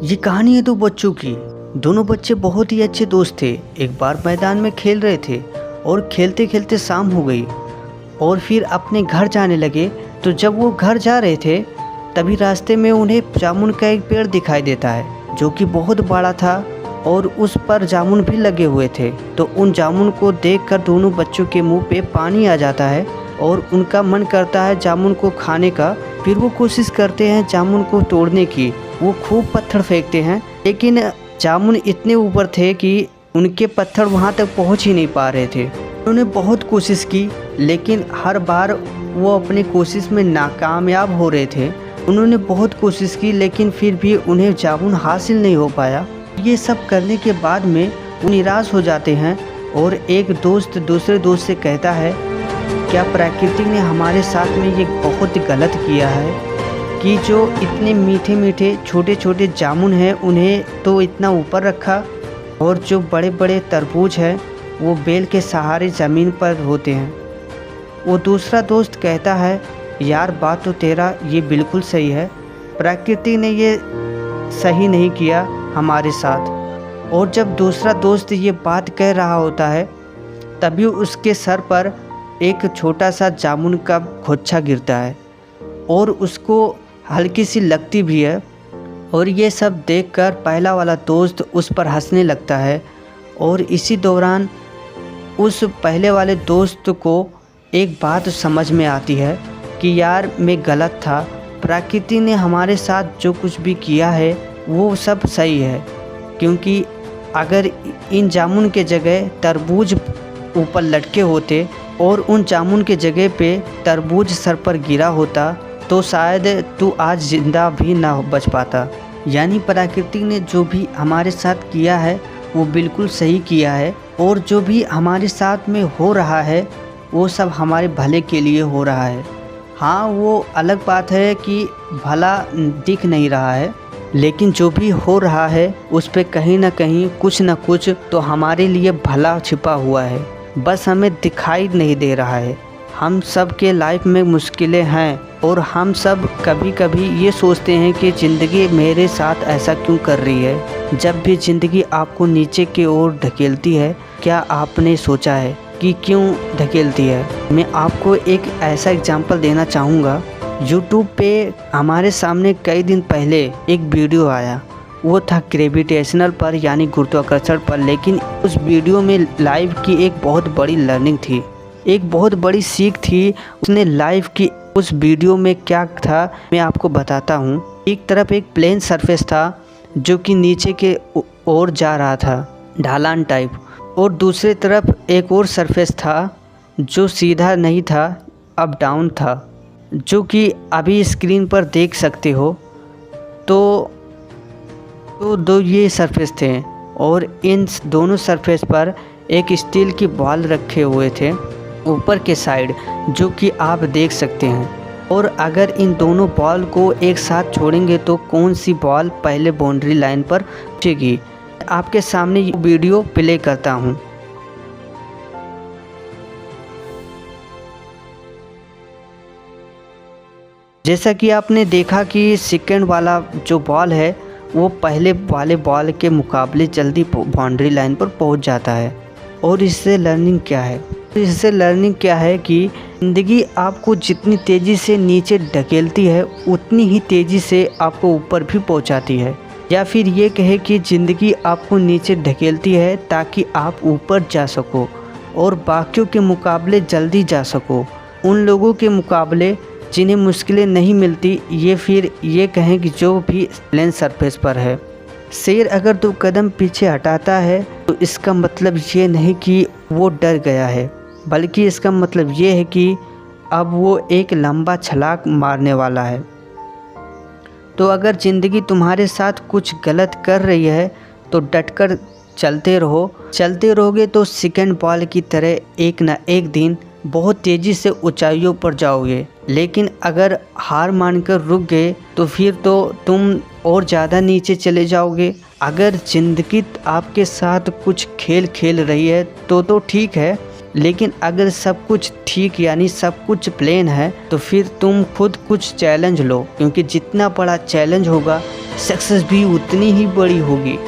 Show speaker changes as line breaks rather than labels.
ये कहानी है दो बच्चों की। दोनों बच्चे बहुत ही अच्छे दोस्त थे। एक बार मैदान में खेल रहे थे और खेलते खेलते शाम हो गई और फिर अपने घर जाने लगे। तो जब वो घर जा रहे थे तभी रास्ते में उन्हें जामुन का एक पेड़ दिखाई देता है जो कि बहुत बड़ा था और उस पर जामुन भी लगे हुए थे। तो उन जामुन को देखकर दोनों बच्चों के मुंह पे पानी आ जाता है और उनका मन करता है जामुन को खाने का। फिर वो कोशिश करते हैं जामुन को तोड़ने की। वो खूब पत्थर फेंकते हैं लेकिन जामुन इतने ऊपर थे कि उनके पत्थर वहाँ तक पहुँच ही नहीं पा रहे थे। उन्होंने बहुत कोशिश की लेकिन हर बार वो अपनी कोशिश में नाकामयाब हो रहे थे। उन्होंने बहुत कोशिश की लेकिन फिर भी उन्हें जामुन हासिल नहीं हो पाया। ये सब करने के बाद में वो निराश हो जाते हैं और एक दोस्त दूसरे दोस्त से कहता है, क्या प्रकृति ने हमारे साथ में ये बहुत गलत किया है कि जो इतने मीठे मीठे छोटे छोटे जामुन हैं उन्हें तो इतना ऊपर रखा और जो बड़े बड़े तरबूज हैं वो बेल के सहारे ज़मीन पर होते हैं। वो दूसरा दोस्त कहता है, यार बात तो तेरा ये बिल्कुल सही है, प्रकृति ने ये सही नहीं किया हमारे साथ। और जब दूसरा दोस्त ये बात कह रहा होता है तभी उसके सर पर एक छोटा सा जामुन का गुच्छा गिरता है और उसको हल्की सी लगती भी है। और ये सब देखकर पहला वाला दोस्त उस पर हंसने लगता है और इसी दौरान उस पहले वाले दोस्त को एक बात समझ में आती है कि यार मैं गलत था, प्रकृति ने हमारे साथ जो कुछ भी किया है वो सब सही है। क्योंकि अगर इन जामुन के जगह तरबूज ऊपर लटके होते और उन जामुन के जगह पे तरबूज सर पर गिरा होता तो शायद तू आज ज़िंदा भी ना बच पाता। यानी प्रकृति ने जो भी हमारे साथ किया है वो बिल्कुल सही किया है और जो भी हमारे साथ में हो रहा है वो सब हमारे भले के लिए हो रहा है। हाँ, वो अलग बात है कि भला दिख नहीं रहा है लेकिन जो भी हो रहा है उस पे कहीं ना कहीं कुछ ना कुछ तो हमारे लिए भला छिपा हुआ है, बस हमें दिखाई नहीं दे रहा है। हम सब के लाइफ में मुश्किलें हैं और हम सब कभी कभी ये सोचते हैं कि ज़िंदगी मेरे साथ ऐसा क्यों कर रही है। जब भी ज़िंदगी आपको नीचे की ओर धकेलती है, क्या आपने सोचा है कि क्यों धकेलती है? मैं आपको एक ऐसा एग्जांपल देना चाहूँगा। यूट्यूब पे हमारे सामने कई दिन पहले एक वीडियो आया, वो था ग्रेविटेशनल पर यानी गुरुत्वाकर्षण पर। लेकिन उस वीडियो में लाइफ की एक बहुत बड़ी लर्निंग थी, एक बहुत बड़ी सीख थी। उसने लाइफ की उस वीडियो में क्या था मैं आपको बताता हूँ। एक तरफ एक प्लेन सरफेस था जो कि नीचे के ओर जा रहा था, ढलान टाइप, और दूसरी तरफ एक और सरफेस था जो सीधा नहीं था, अप डाउन था, जो कि अभी स्क्रीन पर देख सकते हो। तो दो ये सरफेस थे और इन दोनों सरफेस पर एक स्टील की बॉल रखे हुए थे ऊपर के साइड, जो कि आप देख सकते हैं। और अगर इन दोनों बॉल को एक साथ छोड़ेंगे तो कौन सी बॉल पहले बाउंड्री लाइन पर पहुंचेगी। आपके सामने ये वीडियो प्ले करता हूं। जैसा कि आपने देखा कि सेकंड वाला जो बॉल है वो पहले वाले बॉल के मुकाबले जल्दी बाउंड्री लाइन पर पहुंच जाता है। और इससे लर्निंग क्या है? इससे लर्निंग क्या है कि ज़िंदगी आपको जितनी तेज़ी से नीचे ढकेलती है उतनी ही तेज़ी से आपको ऊपर भी पहुंचाती है। या फिर ये कहे कि ज़िंदगी आपको नीचे ढकेलती है ताकि आप ऊपर जा सको और बाकियों के मुकाबले जल्दी जा सको। उन लोगों के मुकाबले जिन्हें मुश्किलें नहीं मिलती, ये फिर ये कहें कि जो भी प्लेन सरफेस पर है। शेर अगर 2 कदम पीछे हटाता है तो इसका मतलब ये नहीं कि वो डर गया है, बल्कि इसका मतलब ये है कि अब वो एक लंबा छलांग मारने वाला है। तो अगर ज़िंदगी तुम्हारे साथ कुछ गलत कर रही है तो डटकर चलते रहो। चलते रहोगे तो सेकंड बॉल की तरह एक ना एक दिन बहुत तेज़ी से ऊंचाइयों पर जाओगे। लेकिन अगर हार मानकर रुक गए तो फिर तो तुम और ज़्यादा नीचे चले जाओगे। अगर ज़िंदगी आपके साथ कुछ खेल खेल रही है तो ठीक है, लेकिन अगर सब कुछ ठीक यानी सब कुछ प्लेन है तो फिर तुम खुद कुछ चैलेंज लो, क्योंकि जितना बड़ा चैलेंज होगा सक्सेस भी उतनी ही बड़ी होगी।